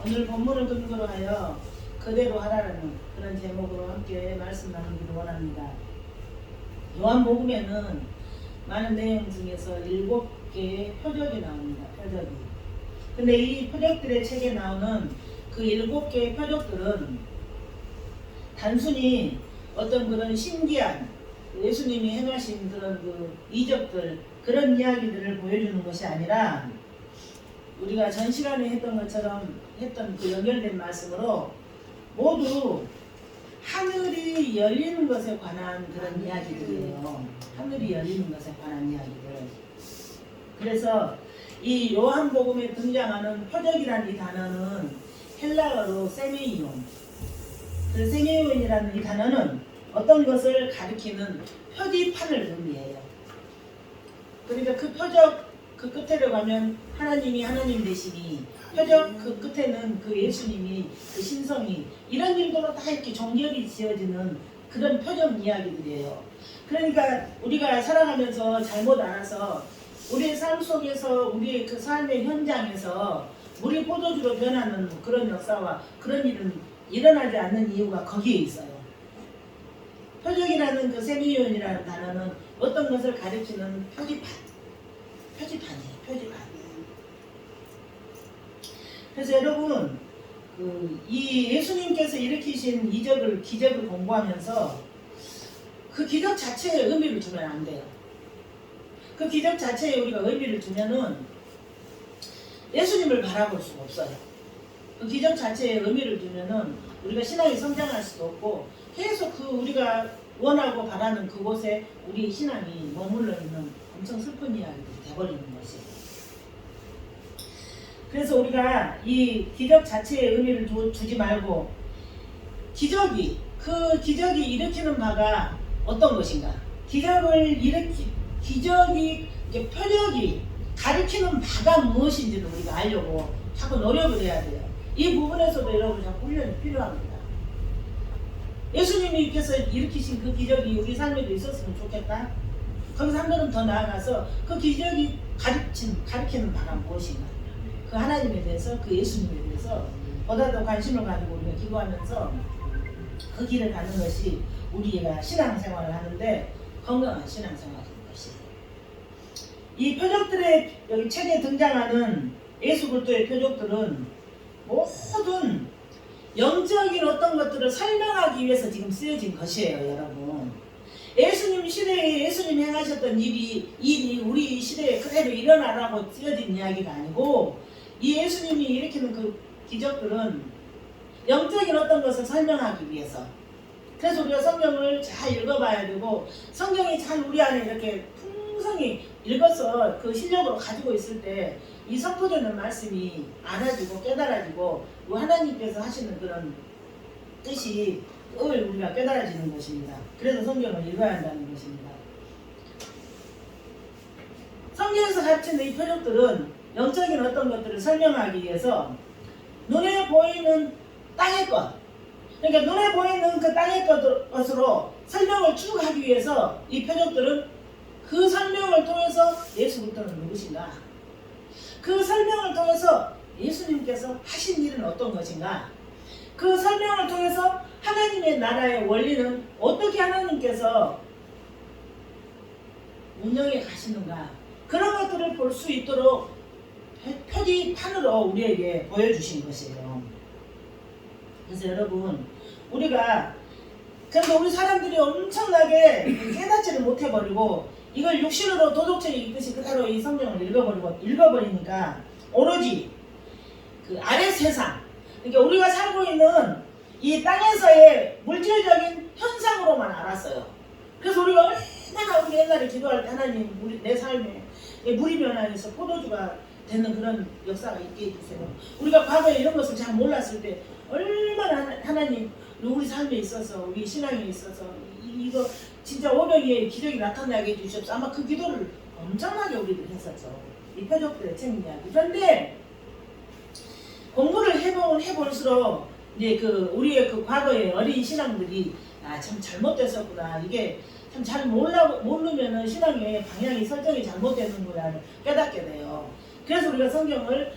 오늘 본문을 근거로 하여 그대로 하라는 그런 제목으로 함께 말씀 나누기를 원합니다. 요한복음에는 많은 내용 중에서 7개의 표적이 나옵니다. 표적이. 근데 이 표적들의 책에 나오는 그 7개의 표적들은 단순히 어떤 그런 신기한 예수님이 행하신 그런 그 이적들, 그런 이야기들을 보여주는 것이 아니라 우리가 전 시간에 했던 것처럼 했던 그 연결된 말씀으로 모두 하늘이 열리는 것에 관한 그런 이야기들이에요. 하늘이 열리는 것에 관한 이야기들. 그래서 이 요한복음에 등장하는 표적이라는 이 단어는 헬라어로 세메이온. 그 세메이온이라는 이 단어는 어떤 것을 가리키는 표지판을 의미해요. 그러니까 그 표적 그 끝에로 가면 하나님이 하나님 되시니, 표적 그 끝에는 그 예수님이 그 신성이, 이런 일들로 다 이렇게 종결이 지어지는 그런 표적 이야기들이에요. 그러니까 우리가 살아가면서 잘못 알아서 우리의 삶 속에서 우리의 그 삶의 현장에서 물이 포도주로 변하는 그런 역사와 그런 일은 일어나지 않는 이유가 거기에 있어요. 표적이라는 그 세미온이라는 단어는 어떤 것을 가리키는 표지판이에요. 표지판. 그래서 여러분, 이 예수님께서 일으키신 기적을 공부하면서 그 기적 자체에 의미를 두면 안 돼요. 그 기적 자체에 우리가 의미를 두면은 예수님을 바라볼 수가 없어요. 그 기적 자체에 의미를 두면은 우리가 신앙이 성장할 수도 없고 계속 그 우리가 원하고 바라는 그곳에 우리 신앙이 머물러 있는 엄청 슬픈 이야기들이 돼버리는 것이에요. 그래서 우리가 이 기적 자체에 의미를 두지 말고 기적이 일으키는 바가 어떤 것인가? 표적이 가리키는 바가 무엇인지를 우리가 알려고 자꾸 노력을 해야 돼요. 이 부분에서도 여러분 자꾸 훈련이 필요합니다. 예수님께서 일으키신 그 기적이 우리 삶에도 있었으면 좋겠다. 거기서 한 걸음 더 나아가서 그 기적이 가리키는 바가 무엇인가? 그 하나님에 대해서, 그 예수님에 대해서 보다 더 관심을 가지고 우리가 기도하면서 그 길을 가는 것이 우리가 신앙생활을 하는데 건강한 신앙생활인 것이에요. 이 표적들의 여기 책에 등장하는 예수 그리스도의 표적들은 모든 영적인 어떤 것들을 설명하기 위해서 지금 쓰여진 것이에요, 여러분. 예수님 시대에 예수님이 행하셨던 일이 우리 시대에 그대로 일어나라고 쓰여진 이야기가 아니고, 이 예수님이 일으키는 그 기적들은 영적인 어떤 것을 설명하기 위해서. 그래서 우리가 성경을 잘 읽어봐야 되고, 성경이 잘 우리 안에 이렇게 풍성히 읽어서 그 실력으로 가지고 있을 때 이 선포되는 말씀이 알아지고 깨달아지고 하나님께서 하시는 그런 뜻을 우리가 깨달아지는 것입니다. 그래서 성경을 읽어야 한다는 것입니다. 성경에서 가르치는 이 표적들은 영적인 어떤 것들을 설명하기 위해서 눈에 보이는 땅의 것, 그러니까 눈에 보이는 그 땅의 것으로 설명을 쭉 하기 위해서 이 표적들은 그 설명을 통해서 예수 그리스도는 누구신가? 그 설명을 통해서 예수님께서 하신 일은 어떤 것인가? 그 설명을 통해서 하나님의 나라의 원리는 어떻게 하나님께서 운영해 가시는가? 그런 것들을 볼 수 있도록 표지판으로 우리에게 보여주신 것이에요. 그래서 여러분, 그런데 우리 사람들이 엄청나게 깨닫지를 못해버리고 이걸 육신으로 도덕적인 있듯이 그대로 이 성경을 읽어버리니까 오로지 그 아래 세상, 그러니까 우리가 살고 있는 이 땅에서의 물질적인 현상으로만 알았어요. 그래서 우리가 얼마나 우리 옛날에 기도할 때 하나님 내 삶에 물이 변화해서 포도주가 되는 그런 역사가 있게 해주세요. 우리가 과거에 이런 것을 잘 몰랐을 때 얼마나 하나님 우리 삶에 있어서 우리 신앙에 있어서 이거 진짜 500의 기적이 나타나게 해주셨어. 아마 그 기도를 엄청나게 우리들 했었죠. 이 표적들의 책 이야기. 그런데 공부를 해볼수록 이제 우리의 그 과거의 어린 신앙들이 참 잘못됐었구나. 이게 참 잘 모르면은 신앙의 방향이 설정이 잘못되는 거를 깨닫게 돼요. 그래서 우리가 성경을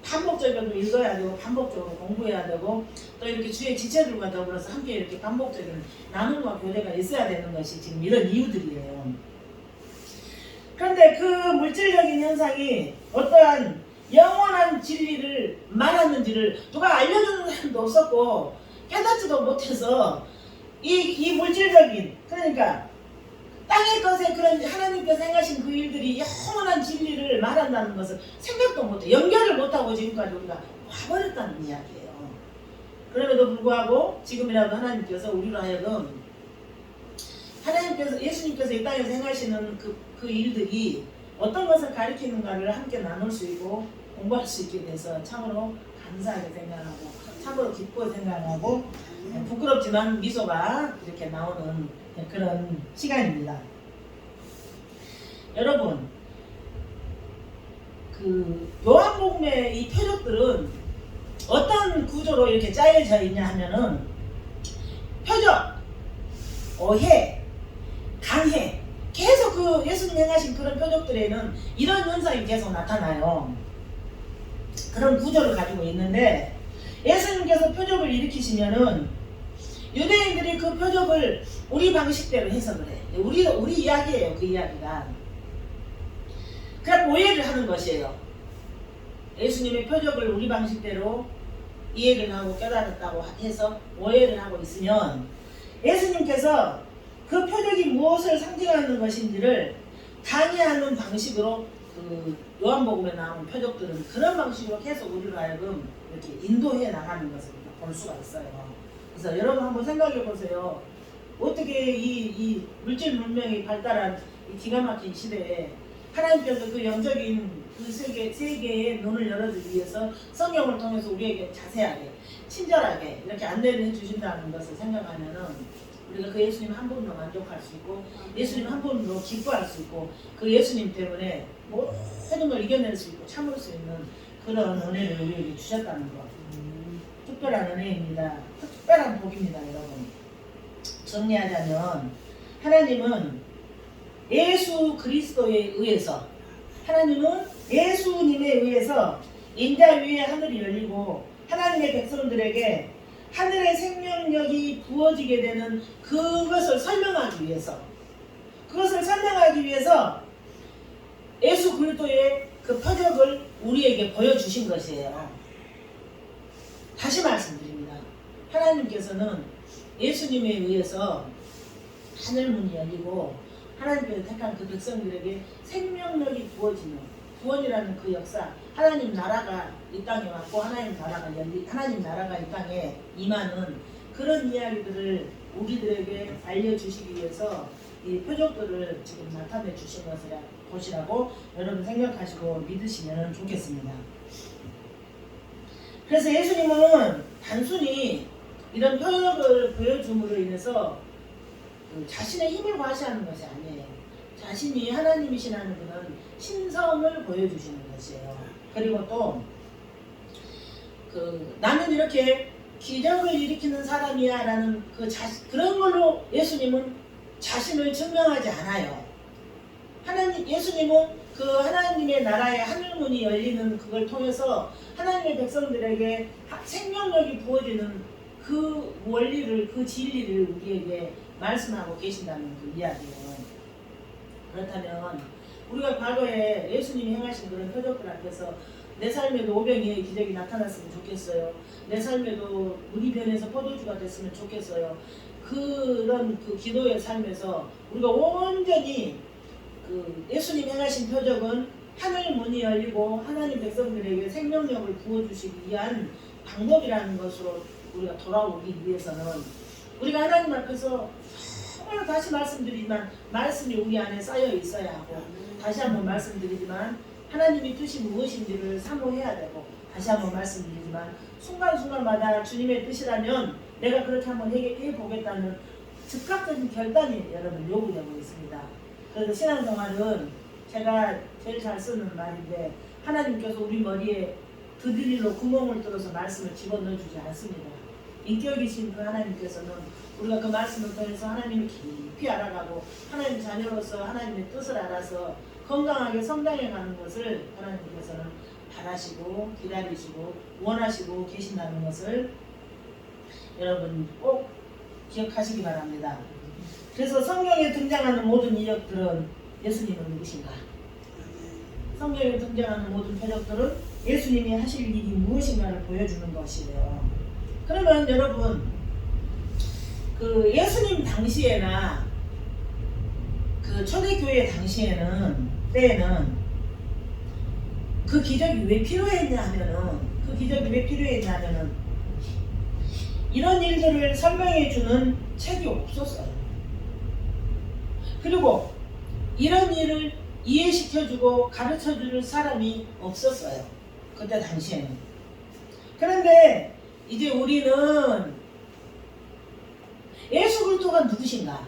반복적으로 읽어야 되고 반복적으로 공부해야 되고 또 이렇게 주의 지체들과 더불어서 함께 이렇게 반복적인 나눔과 교제가 있어야 되는 것이 지금 이런 이유들이에요. 그런데 그 물질적인 현상이 어떠한 영원한 진리를 말하는지를 누가 알려주는 사람도 없었고 깨닫지도 못해서 이 물질적인 그러니까 땅의 것에 그런 하나님께서 행하신 그 일들이 영원한 진리를 말한다는 것을 생각도 못해 연결을 못하고 지금까지 우리가 와버렸다는 이야기예요. 그럼에도 불구하고 지금이라도 하나님께서 우리로 하여금 하나님께서 예수님께서 이 땅에서 행하시는 그 일들이 어떤 것을 가리키는가를 함께 나눌 수 있고 공부할 수 있게 돼서 참으로 감사하게 생각하고 참으로 기쁘게 생각하고 부끄럽지만 미소가 이렇게 나오는 그런 시간입니다. 여러분, 그 요한복음의 이 표적들은 어떤 구조로 이렇게 짜여져 있냐 하면은 표적, 어해, 강해 계속 그 예수님 행하신 그런 표적들에는 이런 현상이 계속 나타나요. 그런 구조를 가지고 있는데 예수님께서 표적을 일으키시면은 유대인들이 그 표적을 우리 방식대로 해석을 해. 우리 이야기예요. 그 이야기가. 그럼 오해를 하는 것이에요. 예수님의 표적을 우리 방식대로 이해를 하고 깨달았다고 해서 오해를 하고 있으면 예수님께서 그 표적이 무엇을 상징하는 것인지를 강의하는 방식으로 그 요한복음에 나오는 표적들은 그런 방식으로 계속 우리로 하여금 이렇게 인도해 나가는 것을 볼 수가 있어요. 그래서 여러분 한번 생각해 보세요. 어떻게 이 물질 문명이 발달한 이 기가 막힌 시대에 하나님께서 그 영적인 그 세계의 눈을 열어주기 위해서 성경을 통해서 우리에게 자세하게 친절하게 이렇게 안내를 해주신다는 것을 생각하면은 우리가 그 예수님 한 분으로 만족할 수 있고 예수님 한 분으로 기뻐할 수 있고 그 예수님 때문에 모든 걸 이겨낼 수 있고 참을 수 있는 그런 은혜를 우리에게 주셨다는 것. 특별한 은혜입니다. 특별한 복입니다, 여러분. 정리하자면 하나님은 예수 그리스도에 의해서 하나님은 예수님에 의해서 인자 위에 하늘이 열리고 하나님의 백성들에게 하늘의 생명력이 부어지게 되는 그것을 설명하기 위해서 예수 그리스도의 그 표적을 우리에게 보여주신 것이에요. 다시 말씀드립니다. 하나님께서는 예수님에 의해서 하늘문이 열리고 하나님께서 택한 그 백성들에게 생명력이 부어지는 구원이라는 그 역사, 하나님 나라가 이 땅에 왔고 하나님 나라가 이 땅에 임하는 그런 이야기들을 우리들에게 알려주시기 위해서 이 표적들을 지금 나타내 주신 것이라고 여러분 생각하시고 믿으시면 좋겠습니다. 그래서 예수님은 단순히 이런 표적을 보여줌으로 인해서 자신의 힘을 과시하는 것이 아니에요. 자신이 하나님이시라는 그런 신성을 보여주시는 것이에요. 그리고 또 나는 이렇게 기적을 일으키는 사람이야 라는 그런 걸로 예수님은 자신을 증명하지 않아요. 예수님은 그 하나님의 나라의 하늘문이 열리는 그걸 통해서 하나님의 백성들에게 생명력이 부어지는 그 원리를, 그 진리를 우리에게 말씀하고 계신다는 그 이야기예요. 그렇다면 우리가 과거에 예수님이 행하신 그런 표적들 앞에서 내 삶에도 오병이의 기적이 나타났으면 좋겠어요. 내 삶에도 물이 변해서 포도주가 됐으면 좋겠어요. 그런 그 기도의 삶에서 우리가 온전히 그 예수님 행하신 표적은 하늘 문이 열리고 하나님 백성들에게 생명력을 부어주시기 위한 방법이라는 것으로 우리가 돌아오기 위해서는 우리가 하나님 앞에서 정말 다시 말씀드리지만 말씀이 우리 안에 쌓여 있어야 하고 다시 한번 말씀드리지만 하나님의 뜻이 무엇인지를 사모해야 되고 다시 한번 말씀드리지만 순간순간마다 주님의 뜻이라면 내가 그렇게 한번 해보겠다는 즉각적인 결단이 여러분 요구되고 있습니다. 그래서 신앙생활은 제가 제일 잘 쓰는 말인데 하나님께서 우리 머리에 드릴로 구멍을 뚫어서 말씀을 집어넣어주지 않습니다. 인격이신 그 하나님께서는 우리가 그 말씀을 통해서 하나님을 깊이 알아가고 하나님 자녀로서 하나님의 뜻을 알아서 건강하게 성장해 가는 것을 하나님께서는 바라시고 기다리시고 원하시고 계신다는 것을 여러분 꼭 기억하시기 바랍니다. 그래서 성경에 등장하는 모든 이적들은 예수님은 누구신가? 성경에 등장하는 모든 표적들은 예수님이 하실 일이 무엇인가를 보여주는 것이에요. 그러면 여러분 그 예수님 당시에나 그 초대교회 당시에는 때에는 그 기적이 왜 필요했냐 하면은 이런 일들을 설명해 주는 책이 없었어요. 그리고 이런 일을 이해시켜주고 가르쳐줄 사람이 없었어요. 그때 당시에는. 그런데 이제 우리는 예수 그리스도가 누구신가?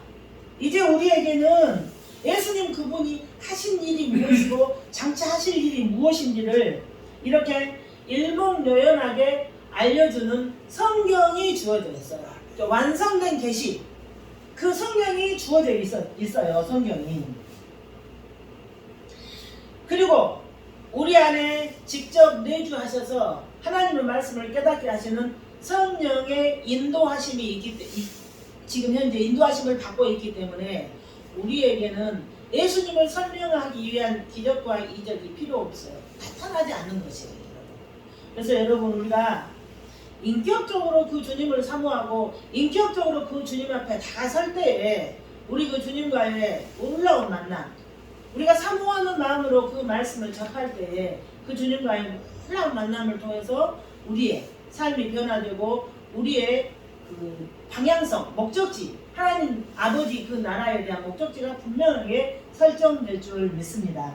이제 우리에게는 예수님 그분이 하신 일이 무엇이고 장차 하실 일이 무엇인지를 이렇게 일목요연하게 알려주는 성경이 주어져 있어요. 완성된 계시, 그 성경이 주어져 있어요. 성경이. 그리고 우리 안에 직접 내주하셔서 하나님의 말씀을 깨닫게 하시는 성령의 인도하심이 있기 때문에 지금 현재 인도하심을 받고 있기 때문에 우리에게는 예수님을 설명하기 위한 기적과 이적이 필요 없어요. 나타나지 않는 것이에요. 그래서 여러분 우리가 인격적으로 그 주님을 사모하고 인격적으로 그 주님 앞에 다설 때에 우리 그 주님과의 놀라운 만남, 우리가 사모하는 마음으로 그 말씀을 접할 때에 그 주님과의 놀라운 만남을 통해서 우리의 삶이 변화되고 우리의 그 방향성, 목적지, 하나님 아버지 그 나라에 대한 목적지가 분명하게 설정될 줄 믿습니다.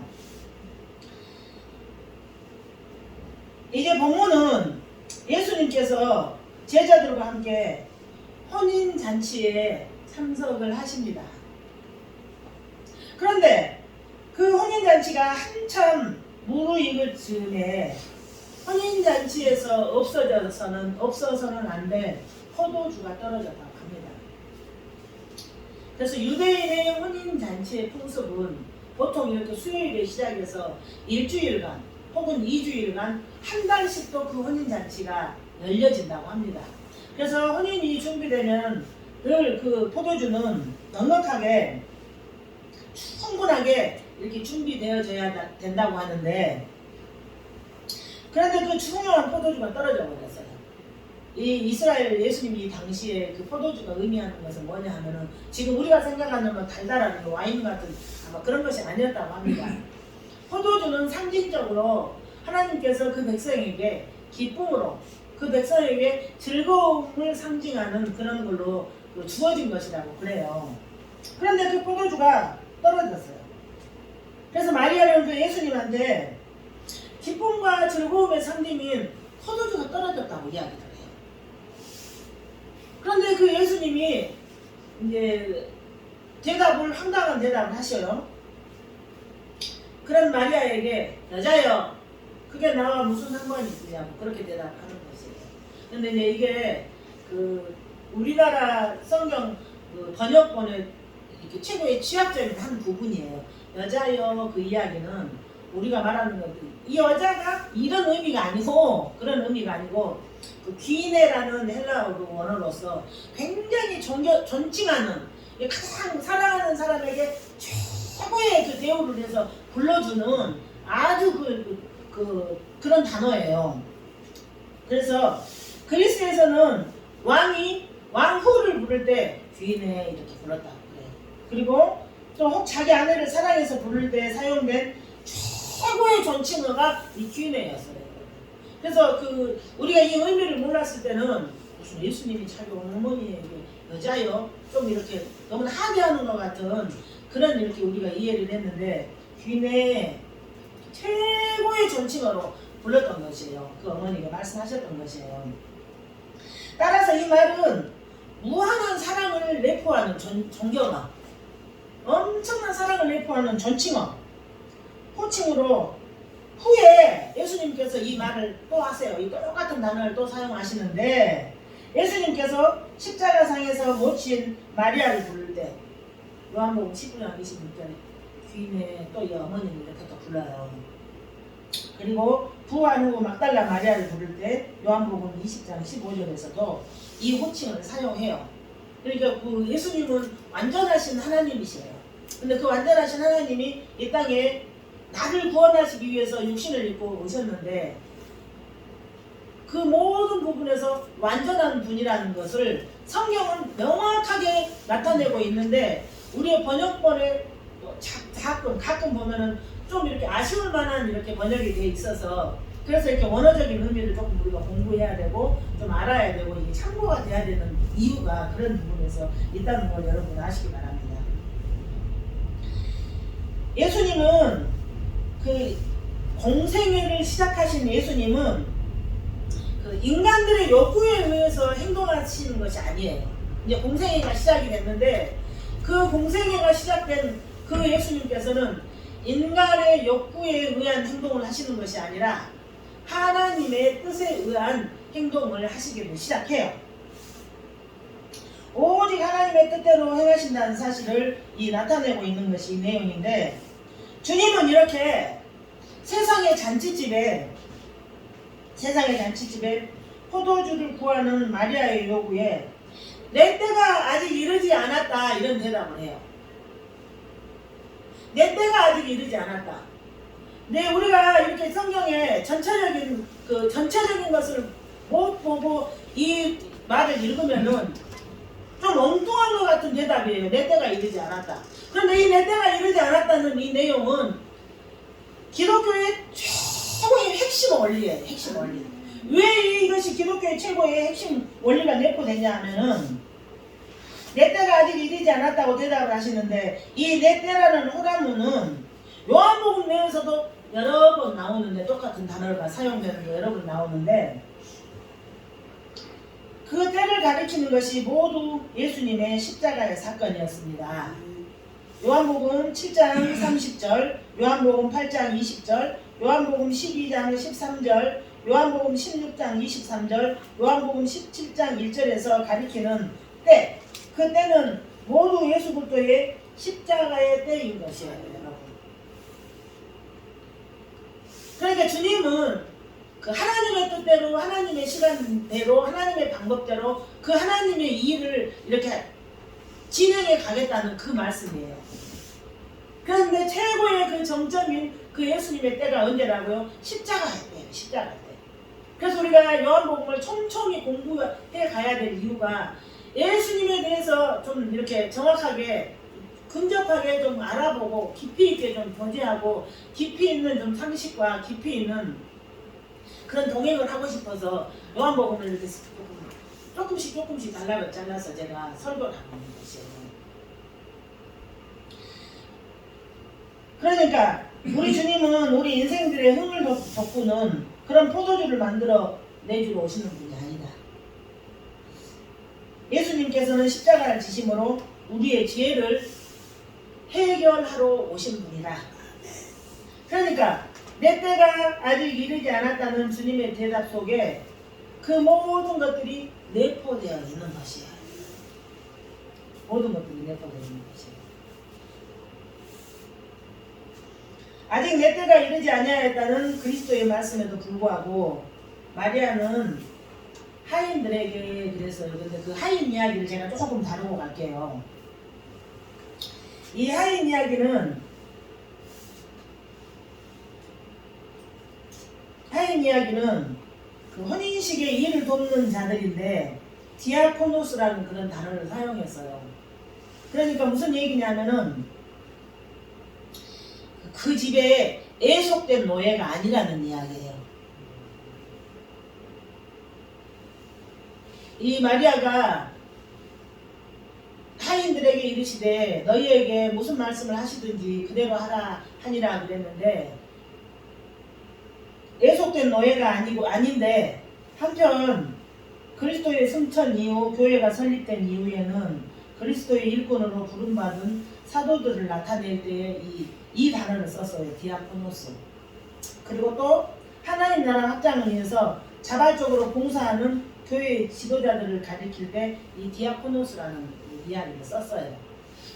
이제 본문은 예수님께서 제자들과 함께 혼인잔치에 참석을 하십니다. 그런데 그 혼인잔치가 한참 무르익을 즈음에 혼인잔치에서 없어서는 안 될 포도주가 떨어졌다고 합니다. 그래서 유대인의 혼인잔치의 풍습은 보통 이렇게 수요일에 시작해서 일주일간 혹은 2주일간 한 달씩도 그 혼인잔치가 열려진다고 합니다. 그래서 혼인이 준비되면 늘 그 포도주는 넉넉하게 충분하게 이렇게 준비되어져야 된다고 하는데, 그런데 그 중요한 포도주가 떨어져 버렸어요. 이 이스라엘 예수님이 당시에 그 포도주가 의미하는 것은 뭐냐 하면은 지금 우리가 생각하는 뭐 달달한 와인 같은 아마 그런 것이 아니었다고 합니다. 포도주는 상징적으로 하나님께서 그 백성에게 기쁨으로 그 백성에게 즐거움을 상징하는 그런 걸로 주어진 것이라고 그래요. 그런데 그 포도주가 떨어졌어요. 그래서 마리아는 그 예수님한테 기쁨과 즐거움의 상징인 포도주가 떨어졌다고 이야기를 해요. 그런데 그 예수님이 이제 황당한 대답을 하셔요. 그런 마리아에게 여자여 그게 나와 무슨 상관이 있느냐고 그렇게 대답하는 것이에요. 근데 이제 이게 그 우리나라 성경 그 번역본의 이렇게 최고의 취약점인 한 부분이에요. 여자여 그 이야기는 우리가 말하는 이 여자가 이런 의미가 아니고 그런 의미가 아니고 그 귀네라는 헬라어 원어로서 굉장히 존칭하는 가장 사랑하는 사람에게 최고의 그 대우를 해서 불러주는 아주 그런 단어예요. 그래서 그리스에서는 왕이 왕후를 부를 때 귀네 이렇게 불렀다고 그래요. 그리고 또 혹 자기 아내를 사랑해서 부를 때 사용된 최고의 존칭어가 이 귀네였어요. 그래서 우리가 이 의미를 몰랐을 때는 무슨 예수님이 자기 어머니에게 여자요 좀 이렇게 너무 하대하는 것 같은 그런 이렇게 우리가 이해를 했는데 귀네 최고의 존칭어로 불렀던 것이에요. 그 어머니가 말씀하셨던 것이에요. 따라서 이 말은 무한한 사랑을 내포하는 존경어, 엄청난 사랑을 내포하는 존칭어, 호칭으로 후에 예수님께서 이 말을 또 하세요. 이 똑같은 단어를 또 사용하시는데 예수님께서 십자가상에서 모친 마리아를 부를 때 요한복음 19장 26절에 귀인의 또 이 어머니를 이렇게 또 불러요. 그리고 부활 후 막달라 마리아를 부를 때 요한복음 20장 15절에서도 이 호칭을 사용해요. 그러니까 그 예수님은 완전하신 하나님이시에요. 근데 그 완전하신 하나님이 이 땅에 나를 구원하시기 위해서 육신을 입고 오셨는데 그 모든 부분에서 완전한 분이라는 것을 성경은 명확하게 나타내고 있는데 우리의 번역본에 가끔 보면은 좀 이렇게 아쉬울 만한 이렇게 번역이 돼 있어서 그래서 이렇게 원어적인 의미를 조금 우리가 공부해야 되고 좀 알아야 되고 이게 참고가 돼야 되는 이유가 그런 부분에서 있다는 걸 여러분 아시기 바랍니다. 예수님은 그 공생애를 시작하신 예수님은 그 인간들의 욕구에 의해서 행동하시는 것이 아니에요. 이제 공생애가 시작이 됐는데 그 공생애가 시작된 그 예수님께서는 인간의 욕구에 의한 행동을 하시는 것이 아니라 하나님의 뜻에 의한 행동을 하시기를 시작해요. 오직 하나님의 뜻대로 행하신다는 사실을 나타내고 있는 것이 이 내용인데 주님은 이렇게 세상의 잔치집에 포도주를 구하는 마리아의 요구에 내 때가 아직 이르지 않았다 이런 대답을 해요. 내 때가 아직 이르지 않았다. 네, 우리가 이렇게 성경에 전체적인 것을 못 보고 이 말을 읽으면은 좀 엉뚱한 것 같은 대답이에요. 내 때가 이르지 않았다. 그런데 이 내 때가 이르지 않았다는 이 내용은 기독교의 최고의 핵심 원리예요. 핵심 원리. 왜 이것이 기독교의 최고의 핵심 원리가 내포되냐 하면은 내 때가 아직 이르지 않았다고 대답을 하시는데 이 내 때라는 호라문은 요한복음 내에서도 여러 번 나오는데 똑같은 단어가 사용되는 게 여러 번 나오는데 그 때를 가리키는 것이 모두 예수님의 십자가의 사건이었습니다. 요한복음 7장 30절, 요한복음 8장 20절, 요한복음 12장 13절, 요한복음 16장 23절, 요한복음 17장 1절에서 가리키는 때, 그 때는 모두 예수 그리스도의 십자가의 때인 것이에요, 여러분. 그러니까 주님은 그 하나님의 뜻대로, 하나님의 시간대로, 하나님의 방법대로 그 하나님의 일을 이렇게 진행해 가겠다는 그 말씀이에요. 그런데 최고의 그 정점인 그 예수님의 때가 언제라고요? 십자가의 때예요. 십자가의 때. 그래서 우리가 요한복음을 촘촘히 공부해 가야 될 이유가 예수님에 대해서 좀 이렇게 정확하게 근접하게 좀 알아보고 깊이 있게 좀 교제하고 깊이 있는 좀 상식과 깊이 있는 그런 동행을 하고 싶어서 요한복음을 이렇게 조금씩 단락을 잘라서 제가 설교를 하는 것이에요. 그러니까 우리 주님은 우리 인생들의 흥을 돋구는 그런 포도주를 만들어 내주러 오시는 분이 아니다. 예수님께서는 십자가를 지심으로 우리의 죄를 해결하러 오신 분이다. 그러니까 내 때가 아직 이르지 않았다는 주님의 대답 속에 그 모든 것들이 내포되어 있는 것이에요. 모든 것들이 내포되어 있는 것이에요. 아직 내 때가 이르지 아니하였다는 그리스도의 말씀에도 불구하고 마리아는 하인들에게 그래서요. 근데 그 하인 이야기를 제가 조금 다루고 갈게요. 이 하인 이야기는 그 혼인식의 일을 돕는 자들인데 디아코노스라는 그런 단어를 사용했어요. 그러니까 무슨 얘기냐면은 그 집에 애속된 노예가 아니라는 이야기예요. 이 마리아가 하인들에게 이르시되 너희에게 무슨 말씀을 하시든지 그대로 하라 하니라 그랬는데 애속된 노예가 아닌데 한편 그리스도의 승천 이후 교회가 설립된 이후에는 그리스도의 일꾼으로 부름받은 사도들을 나타낼 때에 이 단어를 썼어요. 디아코노스. 그리고 또 하나님 나라 확장을 위해서 자발적으로 봉사하는 교회의 지도자들을 가리킬 때 이 디아코노스라는 이야기를 썼어요.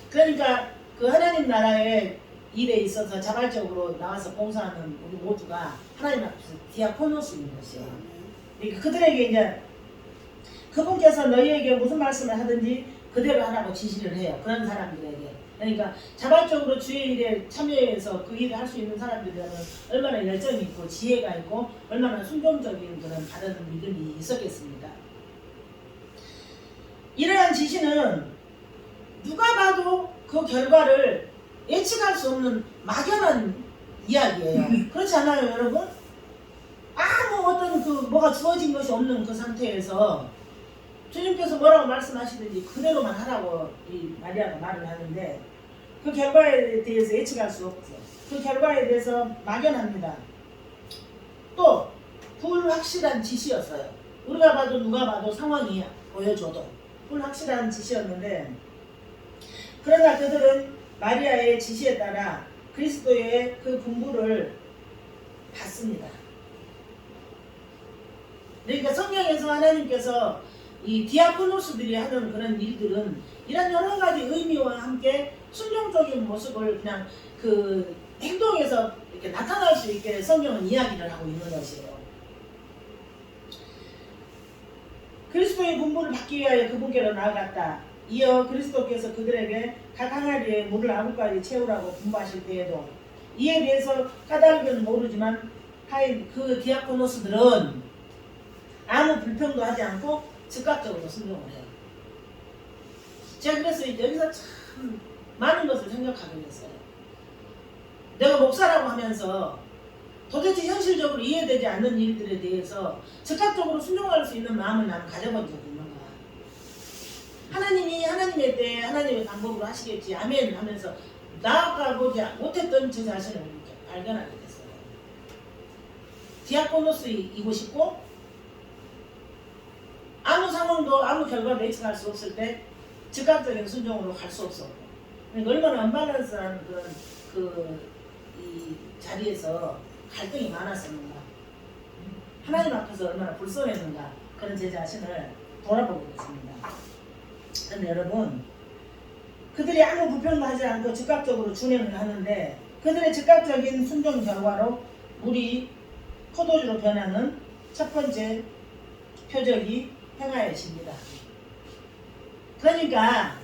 그러니까 그 하나님 나라의 일에 있어서 자발적으로 나와서 봉사하는 우리 모두가 하나님 앞에서 디아코노스인 것이에요. 그러니까 그들에게 이제 그분께서 너희에게 무슨 말씀을 하든지 그대로 하라고 지시를 해요. 그런 사람들에게. 그러니까 자발적으로 주의 일에 참여해서 그 일을 할 수 있는 사람들이라면 얼마나 열정이 있고 지혜가 있고 얼마나 순종적인 그런 바르는 믿음이 있었겠습니다. 이러한 지시는 누가 봐도 그 결과를 예측할 수 없는 막연한 이야기예요. 그렇지 않아요, 여러분? 아무 어떤 그 뭐가 주어진 것이 없는 그 상태에서 주님께서 뭐라고 말씀하시든지 그대로만 하라고 이 마리아가 말을 하는데 그 결과에 대해서 예측할 수 없죠. 그 결과에 대해서 막연합니다. 또 불확실한 지시였어요. 우리가 봐도 누가 봐도 상황이 보여줘도 불확실한 지시였는데 그러나 그들은 마리아의 지시에 따라 그리스도의 그 분부를 받습니다. 그러니까 성경에서 하나님께서 이 디아코노스들이 하는 그런 일들은 이런 여러 가지 의미와 함께 순종적인 모습을 그냥 그 행동에서 이렇게 나타날 수 있게 성경은 이야기를 하고 있는 것이에요. 그리스도의 분부를 받기 위하여 그분께로 나아갔다. 이어 그리스도께서 그들에게 각 항아리에 물을 아구까지 채우라고 분부하실 때에도 이에 대해서 까닭은 모르지만 하인 그 디아코노스들은 아무 불평도 하지 않고 즉각적으로 순종을 해요. 제가 그래서 여기서 참 많은 것을 생각하게 됐어요. 내가 목사라고 하면서 도대체 현실적으로 이해되지 않는 일들에 대해서 즉각적으로 순종할 수 있는 마음을 나는 가져본 적이 있는가. 하나님이 하나님의 때에 하나님의 방법으로 하시겠지 아멘 하면서 나아가보지 못했던 제 자신을 발견하게 됐어요. 디아코노스이고 싶고 아무 상황도 아무 결과도 예측할 수 없을 때 즉각적인 순종으로 갈 수 없었고 그러니까 얼마나 언밸런스한 그런 이 자리에서 갈등이 많았었는가 하나님 앞에서 얼마나 불쌍했는가 그런 제 자신을 돌아보게 됐습니다. 그런데 여러분 그들이 아무 불평도 하지 않고 즉각적으로 준행을 하는데 그들의 즉각적인 순종 결과로 물이 포도주로 변하는 첫 번째 표적이 행하여집니다. 그러니까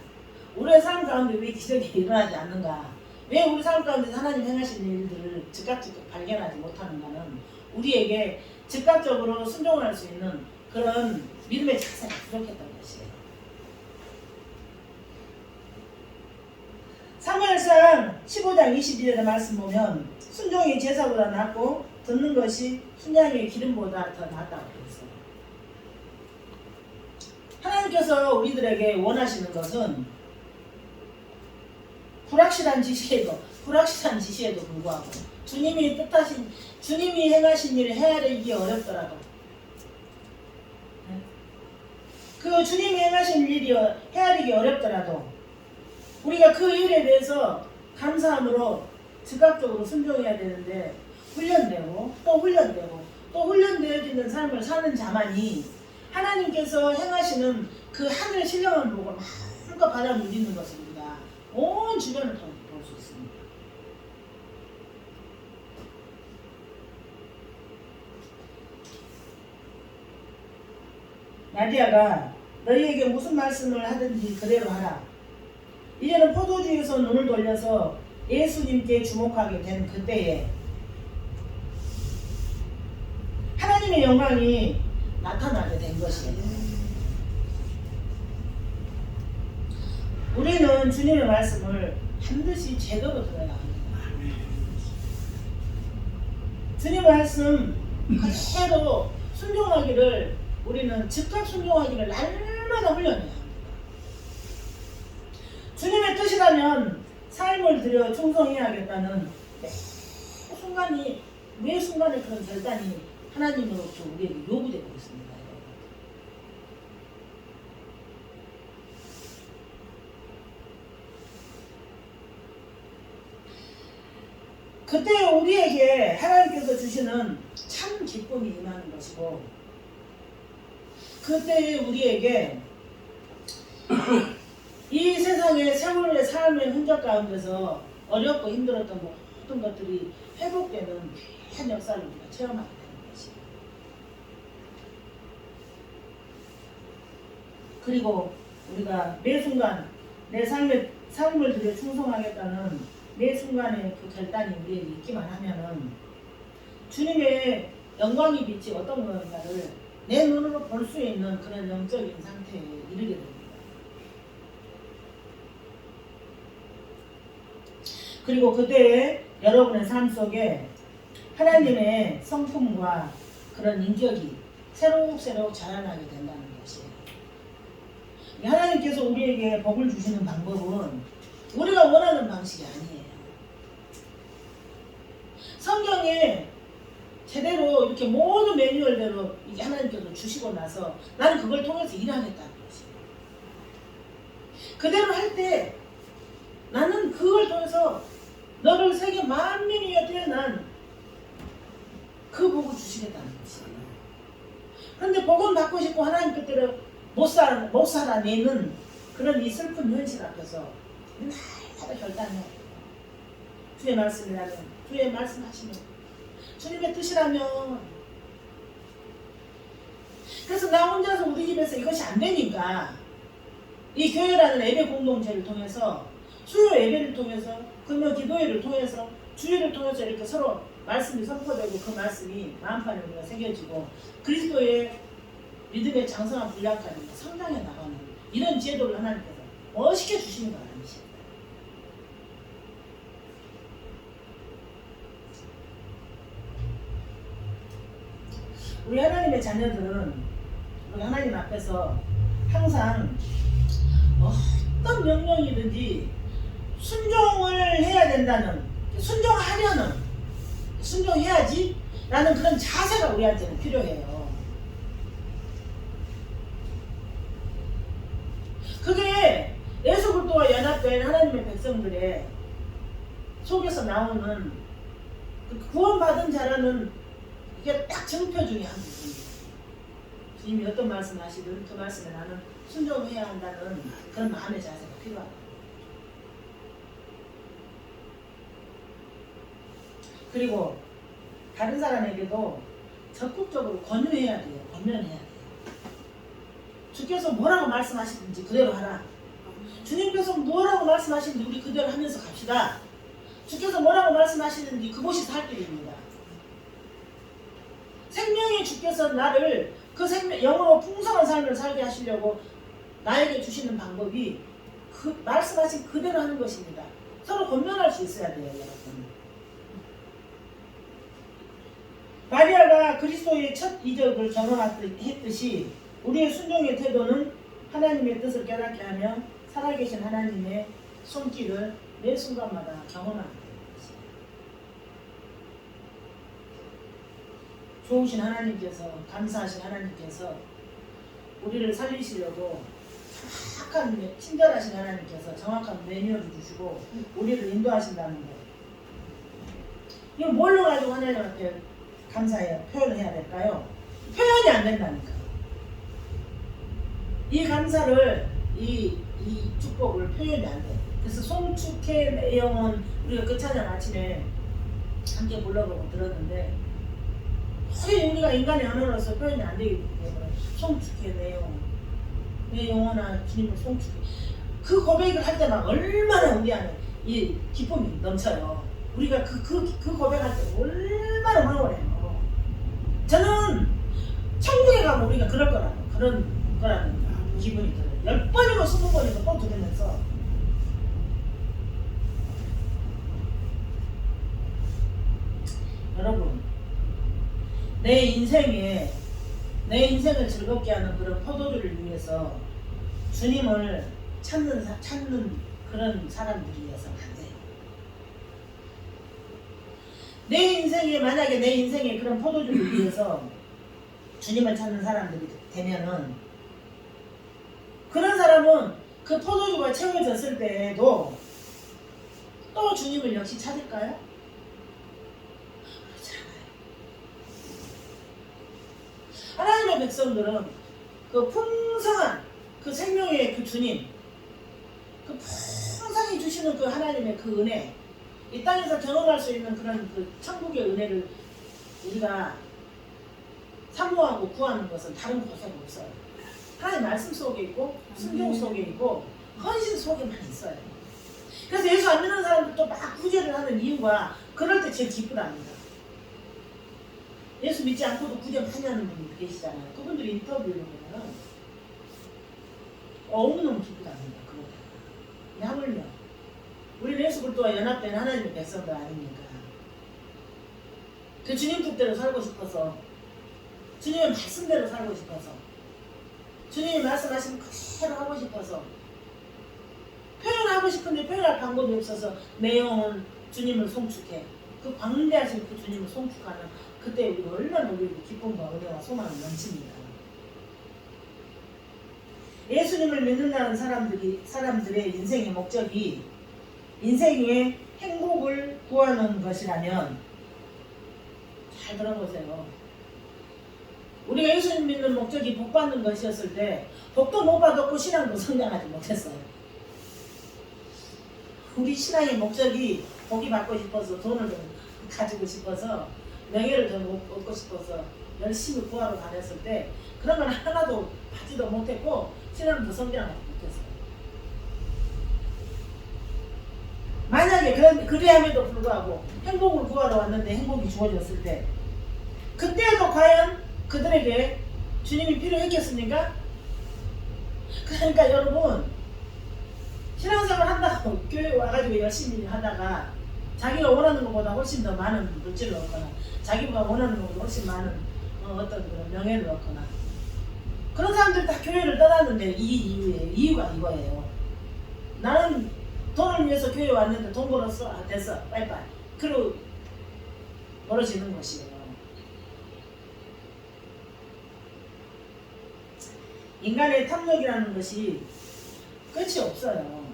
우리의 삶 가운데 왜 기적이 일어나지 않는가? 왜 우리 삶 가운데 하나님 행하시는 일들을 즉각적으로 발견하지 못하는가는 우리에게 즉각적으로 순종할 수 있는 그런 믿음의 자세가 부족했던 것이에요. 사무엘상 15장 22절의 말씀 보면 순종이 제사보다 낫고 듣는 것이 순양의 기름보다 더 낫다고 그랬어요. 하나님께서 우리들에게 원하시는 것은 불확실한 지시에도 불구하고 주님이 뜻하신 주님이 행하신 일을 헤아리기 어렵더라도 그 주님이 행하신 일이 헤아리기 어렵더라도 우리가 그 일에 대해서 감사함으로 즉각적으로 순종해야 되는데 훈련되고 또 훈련되어지는 삶을 사는 자만이 하나님께서 행하시는 그 하늘 신령한 복을 마음껏 받아 누리는 것입니다. 온 주변을 볼 수 있습니다. 마리아가 너희에게 무슨 말씀을 하든지 그대로 하라. 이제는 포도주에서 눈을 돌려서 예수님께 주목하게 된 그때에 하나님의 영광이 나타나게 된 것이에요. 우리는 주님의 말씀을 반드시 제대로 들어야 합니다. 주님의 말씀 그대로 순종하기를 우리는 즉각 순종하기를 날마다 훈련해야 합니다. 주님의 뜻이라면 삶을 들여 충성해야겠다는 매 순간에 그런 결단이 하나님으로부터 우리에게 요구되고 있습니다. 그때 우리에게 하나님께서 주시는 참 기쁨이 임하는 것이고 그때 우리에게 이 세상의 세월의 삶의 흔적 가운데서 어렵고 힘들었던 모든 것들이 회복되는 한 역사를 우리가 체험하게 되는 것이. 그리고 우리가 매 순간 내 삶을 들여 충성하겠다는 매 순간의 그 결단이 우리에게 있기만 하면은 주님의 영광의 빛이 어떤 건가를 내 눈으로 볼 수 있는 그런 영적인 상태에 이르게 됩니다. 그리고 그때에 여러분의 삶 속에 하나님의 성품과 그런 인격이 새록새록 자라나게 된다는 것이에요. 하나님께서 우리에게 복을 주시는 방법은 우리가 원하는 방식이 아니에요. 성경에 제대로 이렇게 모든 매뉴얼대로 이게 하나님께서 주시고 나서 나는 그걸 통해서 일하겠다는 것이에요. 그대로 할 때 나는 그걸 통해서 너를 세계 만민 위에 태어난 그 복을 주시겠다는 것이에요. 그런데 복은 받고 싶고 하나님 뜻대로 못 살아내는 그런 이 슬픈 현실 앞에서 날마다 결단해야 돼요. 주의 말씀이라면, 주의 말씀하시면, 주님의 뜻이라면. 그래서 나 혼자서 우리 집에서 이것이 안 되니까 이 교회라는 예배 공동체를 통해서, 수요 예배를 통해서, 금요 기도회를 통해서, 주일을 통해서 이렇게 서로 말씀이 선포되고 그 말씀이 마음판에 우리가 새겨지고 그리스도의 믿음의 장성한 분량까지 성장해 나가는 이런 지혜도를 하나님께서 멋있게 주시는 건 아니십니다. 우리 하나님의 자녀들은 우리 하나님 앞에서 항상 어떤 명령이든지 순종을 해야 된다는, 순종해야지 라는 그런 자세가 우리한테는 필요해요. 그게 예수 그리스도와 연합된 하나님의 백성들의 속에서 나오는 그 구원받은 자라는 이게 딱 증표 중에 한 부분이에요. 주님이 어떤 말씀 하시든 그 말씀에 나는 순종해야 한다는 그런 마음의 자세가 필요하다. 그리고 다른 사람에게도 적극적으로 권유해야 돼요. 권면해야 돼요. 주께서 뭐라고 말씀하시든지 그대로 하라. 주님께서 뭐라고 말씀하시는지 우리 그대로 하면서 갑시다. 주께서 뭐라고 말씀하시는지 그곳이 살 길입니다. 생명의 주께서 나를 그 영으로 풍성한 삶을 살게 하시려고 나에게 주시는 방법이 그 말씀하신 그대로 하는 것입니다. 서로 권면할 수 있어야 돼요, 여러분. 마리아가 그리스도의 첫 이적을 경험했듯이 우리의 순종의 태도는 하나님의 뜻을 깨닫게 하며 살아계신 하나님의 손길을 매 순간마다 경험하게 되는 것이에요. 좋으신 하나님께서, 감사하신 하나님께서 우리를 살리시려고 정확한, 친절하신 하나님께서 정확한 매뉴얼을 주시고 우리를 인도하신다는 것. 이거 뭘로 가지고 하나님한테 감사해요, 표현을 해야 될까요? 표현이 안 된다니까. 이 감사를, 이 축복을 표현이 안 돼. 그래서 송축해 내 영혼, 우리가 그 찬양 아침에 함께 불러보고 들었는데 거의 우리가 인간의 언어로서 표현이 안 되기 때문에 송축해 내 영혼, 내 영혼아 주님을 송축해. 그 고백을 할 때만 얼마나 우리 안에 이 기쁨이 넘쳐요. 우리가 그 고백할 때 얼마나 황홀해요. 저는 천국에 가면 우리가 그럴 거라는 기분이 들어요. 10번이고 20번이고 또 들으면서 여러분, 내 인생을 즐겁게 하는 그런 포도주를 위해서 주님을 찾는 그런 사람들이어서 안 돼요. 만약에 내 인생에 그런 포도주를 위해서 주님을 찾는 사람들이 되면은 그런 사람은 그 포도주가 채워졌을 때에도 또 주님을 역시 찾을까요? 그렇지 않아요. 하나님의 백성들은 그 풍성한 그 생명의 그 주님, 그 풍성히 주시는 그 하나님의 그 은혜, 이 땅에서 경험할 수 있는 그런 그 천국의 은혜를 우리가 사모하고 구하는 것은 다른 곳에도 없어요. 하나님 말씀 속에 있고 순종 속에 있고 헌신 속에만 있어요. 그래서 예수 안 믿는 사람들도 막 구제를 하는 이유가 그럴 때 제일 기쁘답니다. 예수 믿지 않고도 구제 많이 하는 분들 계시잖아요. 그분들이 인터뷰를 보면은 너무너무 기쁘답니다. 그거 하물며 우리는 예수 그리스도와 연합된 하나님의 백성들 아닙니까? 그 주님 뜻대로 살고 싶어서, 주님의 말씀대로 살고 싶어서, 주님이 말씀하시는 그대로 하고 싶어서, 표현하고 싶은데 표현할 방법이 없어서 내 영혼 주님을 송축해. 그 광대하신 그 주님을 송축하는 그때 우리 얼마나 우리 기쁨과 은혜와 소망이 넘칩니다. 예수님을 믿는다는 사람들의 인생의 목적이 인생의 행복을 구하는 것이라면, 잘 들어보세요. 우리가 예수님 믿는 목적이 복 받는 것이었을 때 복도 못 받았고 신앙도 성장하지 못했어요. 우리 신앙의 목적이 복이 받고 싶어서, 돈을 좀 가지고 싶어서, 명예를 좀 얻고 싶어서 열심히 구하러 다녔을 때 그런 건 하나도 받지도 못했고 신앙도 성장하지 못했어요. 만약에 그리함에도 불구하고 행복을 구하러 왔는데 행복이 주어졌을 때, 그때도 과연 그들에게 주님이 필요했겠습니까? 그러니까 여러분, 신앙생활 한다고 교회 와가지고 열심히 하다가 자기가 원하는 것보다 훨씬 더 많은 물질을 얻거나 자기가 원하는 것보다 훨씬 많은 어떤 그런 명예를 얻거나, 그런 사람들이 다 교회를 떠났는데 이유가 이거예요. 나는 돈을 위해서 교회 왔는데 돈 벌었어? 아, 됐어, 빠이빠이. 그리고 멀어지는 것이에요. 인간의 탐욕이라는 것이 끝이 없어요.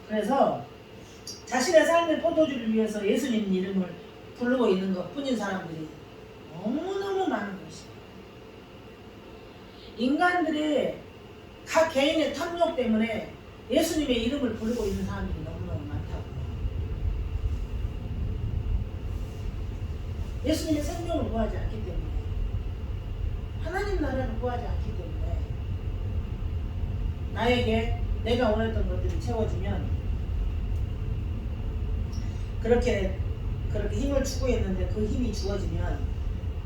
그래서 자신의 삶의 포도주를 위해서 예수님 이름을 부르고 있는 것 뿐인 사람들이 너무너무 많은 것이에요. 인간들의 각 개인의 탐욕 때문에 예수님의 이름을 부르고 있는 사람들이 너무너무 많다고. 예수님의 생명을 구하지 않기 때문에, 하나님 나라를 구하지 않기 때문에, 나에게 내가 원했던 것들이 채워지면 그렇게 힘을 추구했는데 그 힘이 주어지면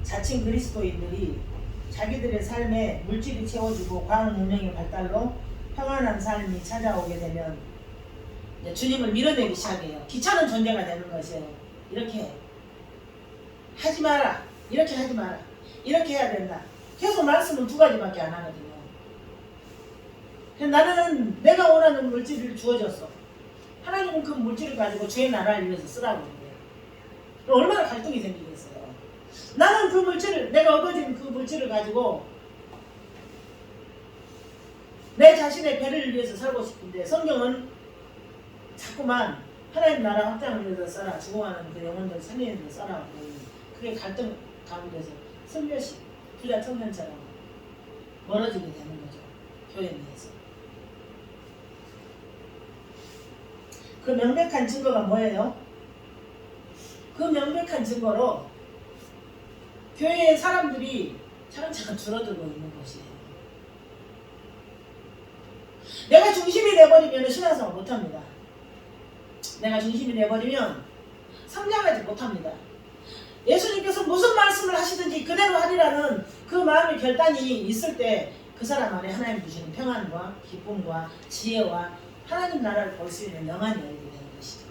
자칭 그리스도인들이 자기들의 삶에 물질이 채워주고 과학 문명의 발달로 평안한 삶이 찾아오게 되면 주님을 밀어내기 시작해요. 귀찮은 존재가 되는 것이에요. 이렇게 하지 마라, 이렇게 하지 마라, 이렇게 해야 된다. 계속 말씀은 두 가지밖에 안 하거든요. 나는 내가 원하는 물질을 주어졌어. 하나님은 그 물질을 가지고 주의 나라를 위해서 쓰라고 그래요. 얼마나 갈등이 생기겠어요. 나는 그 물질을, 내가 얻어진 그 물질을 가지고 내 자신의 배를 위해서 살고 싶은데, 성경은 자꾸만 하나님 나라 확장을 위해서 써라, 죽어가는 그 영혼들 살리는 데 써라. 그게 갈등 가운데서 슬며시 부자 청년처럼 멀어지게 되는 거죠. 교회 내에서. 그 명백한 증거가 뭐예요? 그 명백한 증거로 교회의 사람들이 차근차근 줄어들고 있는 것이에요. 내가 중심이 돼버리면 신앙생활 못합니다. 내가 중심이 돼버리면 성장하지 못합니다. 예수님께서 무슨 말씀을 하시든지 그대로 하리라는 그 마음의 결단이 있을 때 그 사람 안에 하나님 주시는 평안과 기쁨과 지혜와 하나님 나라를 볼 수 있는 영안이 열리게 되는 것이죠.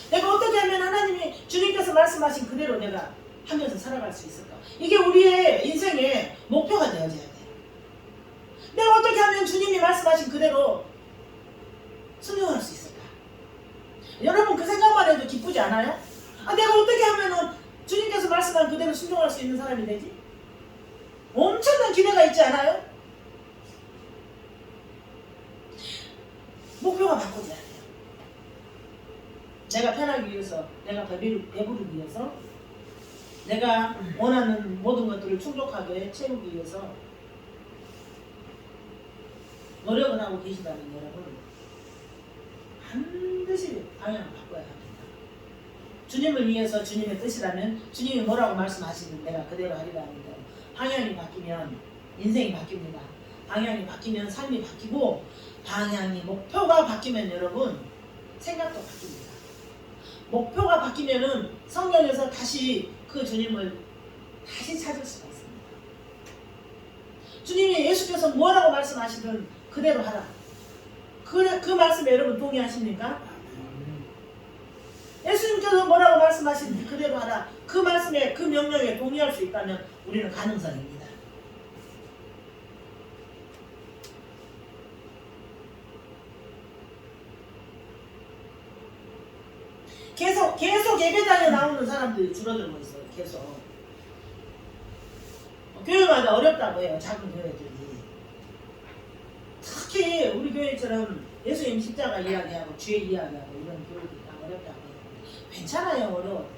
내가 어떻게 하면 하나님이 주님께서 말씀하신 그대로 내가 하면서 살아갈 수 있을까? 이게 우리의 인생의 목표가 되어져야 돼요. 내가 어떻게 하면 주님이 말씀하신 그대로 순종할 수 있을까? 여러분 그 생각만 해도 기쁘지 않아요? 내가 어떻게 하면 주님께서 말씀한 그대로 순종할 수 있는 사람이 되지? 엄청난 기대가 있지 않아요? 목표가 바꿔져야 돼요. 내가 편하기 위해서, 내가 배부르기 위해서, 내가 원하는 모든 것들을 충족하게 채우기 위해서 노력을 하고 계시다는 여러분, 반드시 방향을 바꿔야 합니다. 주님을 위해서 주님의 뜻이라면 주님이 뭐라고 말씀하시든 내가 그대로 하리라 합니다. 방향이 바뀌면 인생이 바뀝니다. 방향이 바뀌면 삶이 바뀌고 방향이 목표가 바뀌면 여러분 생각도 바뀝니다. 목표가 바뀌면은 성경에서 다시 그 주님을 다시 찾을 수가 있습니다. 주님이 예수께서 뭐라고 말씀하시든 그대로 하라. 그 말씀에 여러분 동의하십니까? 예수님께서 뭐라고 말씀하시는지 그대로 하라. 그 말씀에 그 명령에 동의할 수 있다면 우리는 가능성입니다. 계속 예배당에 나오는 사람들이 줄어들고 있어요. 계속 교회마다 어렵다고 해요. 작은 교회들이. 특히 우리 교회처럼 예수님 십자가 이야기하고 죄 이야기하고 이런 교회들이 다 어렵다고 해요. 괜찮아요. 어려워도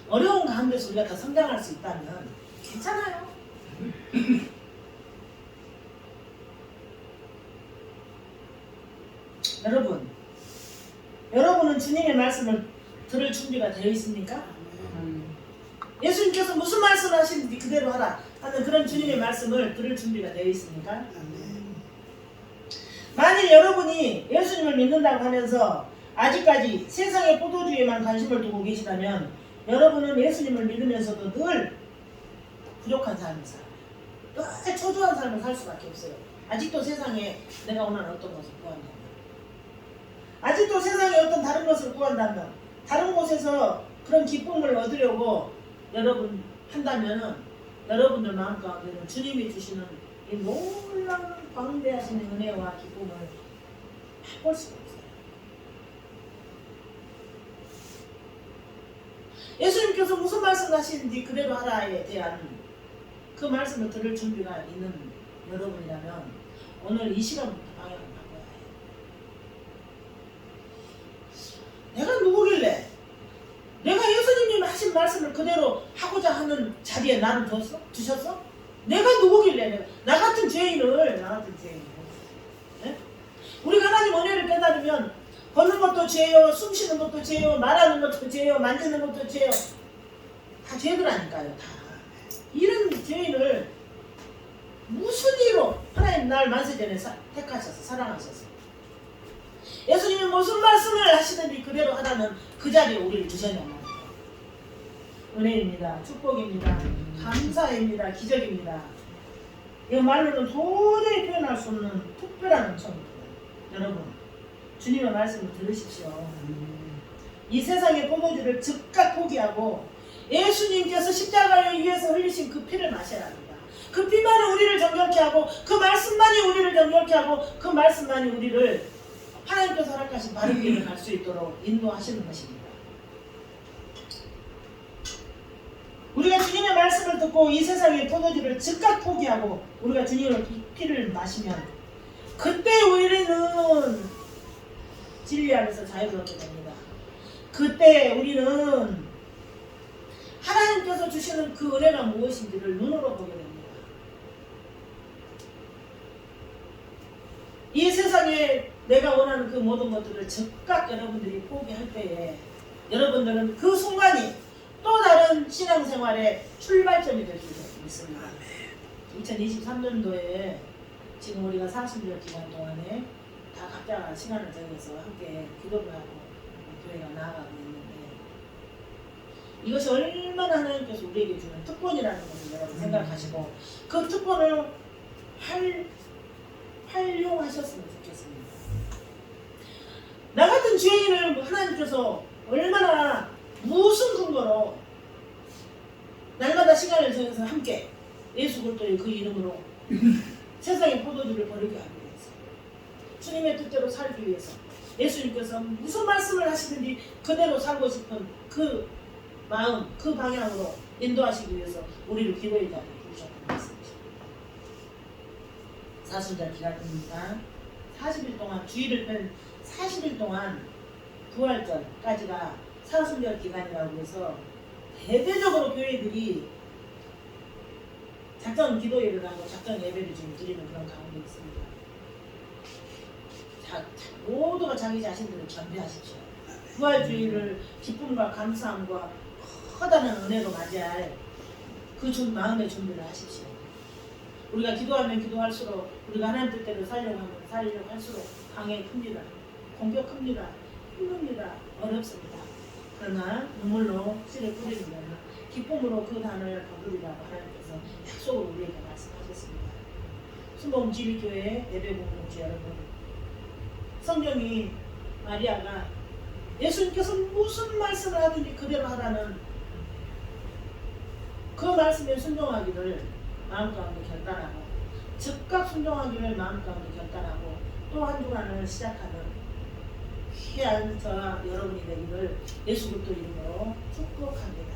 어려운 가운데서 우리가 더 성장할 수 있다면 괜찮아요. 여러분은 주님의 말씀을 들을 준비가 되어 있습니까? 예수님께서 무슨 말씀을 하시는지 그대로 하라 하는 그런 주님의 말씀을 들을 준비가 되어 있습니까? 만일 여러분이 예수님을 믿는다고 하면서 아직까지 세상의 포도주에만 관심을 두고 계시다면 여러분은 예수님을 믿으면서도 늘 부족한 삶을 살아요. 늘 초조한 삶을 살 수밖에 없어요. 아직도 세상에 내가 원하는 어떤 것을 구한다면, 아직도 세상에 어떤 다른 것을 구한다면, 다른 곳에서 그런 기쁨을 얻으려고 여러분 한다면은 여러분들 마음 가운데는 주님이 주시는 이 놀라운 광대하신 은혜와 기쁨을 맛볼 수가 없어요. 예수님께서 무슨 말씀을 하시는지 그대로 하라에 대한 그 말씀을 들을 준비가 있는 여러분이라면 오늘 이 시간부터 방향을 바꿔야 해요. 내가 누구길래 내가 예수님이 하신 말씀을 그대로 하고자 하는 자리에 나를 두셨어? 내가 누구길래 나 같은 죄인을 네? 우리가 하나님 은혜를 깨달으면 걷는 것도 죄요, 숨 쉬는 것도 죄요, 말하는 것도 죄요, 만지는 것도 죄요. 다 죄들아니까요. 다 이런 죄인을 무슨 이유로 하나님 날 만세전에 택하셔서 사랑하셔서 예수님이 무슨 말씀을 하시든지 그대로 하라는 그 자리에 우리를 두셨냐고. 은혜입니다. 축복입니다. 감사입니다. 기적입니다. 이 말로는 도저히 표현할 수 없는 특별한 은총입니다. 여러분, 주님의 말씀을 들으십시오. 이 세상의 포도주를 즉각 포기하고 예수님께서 십자가를 위해서 흘리신 그 피를 마셔야 합니다. 그 피만이 우리를 정결케 하고 그 말씀만이 우리를 정결케 하고 그 말씀만이 우리를 하나님께서 허락하신 바른 길을 갈 수 있도록 인도하시는 것입니다. 우리가 주님의 말씀을 듣고 이 세상의 포도주를 즉각 포기하고 우리가 주님의 피를 마시면 그때 우리는 진리 안에서 자유롭게 됩니다. 그때 우리는 하나님께서 주시는 그 은혜가 무엇인지를 눈으로 보게 됩니다. 이 세상에 내가 원하는 그 모든 것들을 즉각 여러분들이 포기할 때에 여러분들은 그 순간이 또 다른 신앙생활의 출발점이 될 수 있습니다. 2023년도에 지금 우리가 40년 기간 동안에 다 각자 시간을 정해서 함께 기도를 하고 교회가 나아가고 있는데 이것이 얼마나 하나님께서 우리에게 주는 특권이라는 것을 여러분 생각하시고 그 특권을 활용하셨으면 좋겠습니다. 나 같은 죄인을 하나님께서 얼마나 무슨 근거로 날마다 시간을 정해서 함께 예수 그리스도의 그 이름으로 세상의 포도주를 버리게 하기 위해서 주님의 뜻대로 살기 위해서 예수님께서 무슨 말씀을 하시든지 그대로 살고 싶은 그 마음, 그 방향으로 인도하시기 위해서 우리를 기도의 자리에 부르셨다는 말씀이죠. 사순절 기간입니다. 40일 동안 주일을 뺀 40일 동안 부활절까지가 사순절 기간이라고 해서 대대적으로 교회들이 작정 기도회를 하고 작정 예배를 지금 드리는 그런 가운데 있습니다. 모두가 자기 자신들을 전배하십시오. 부활주의를 기쁨과 감사함과 커다란 은혜로 맞이할 그 마음의 준비를 하십시오. 우리가 기도하면 기도할수록 우리가 하나님 뜻대로 살려고 하면 살려고 할수록 강해 큽니다. 공격 큽니다. 힘듭니다. 어렵습니다. 그러나 눈물로 씨를 뿌리는 자는 기쁨으로 그 단을 거두리라고 하나님께서 약속을 우리에게 말씀하셨습니다. 순복음 지리교회 예배공동체 여러분, 성경이 마리아가 예수님께서 무슨 말씀을 하든지 그대로 하라는 그 말씀에 순종하기를 마음 가운데 결단하고 즉각 순종하기를 마음 가운데 결단하고 또 한 주간을 시작하는 귀한 저와 여러분이 되기를 예수 그리스도 이름으로 축복합니다.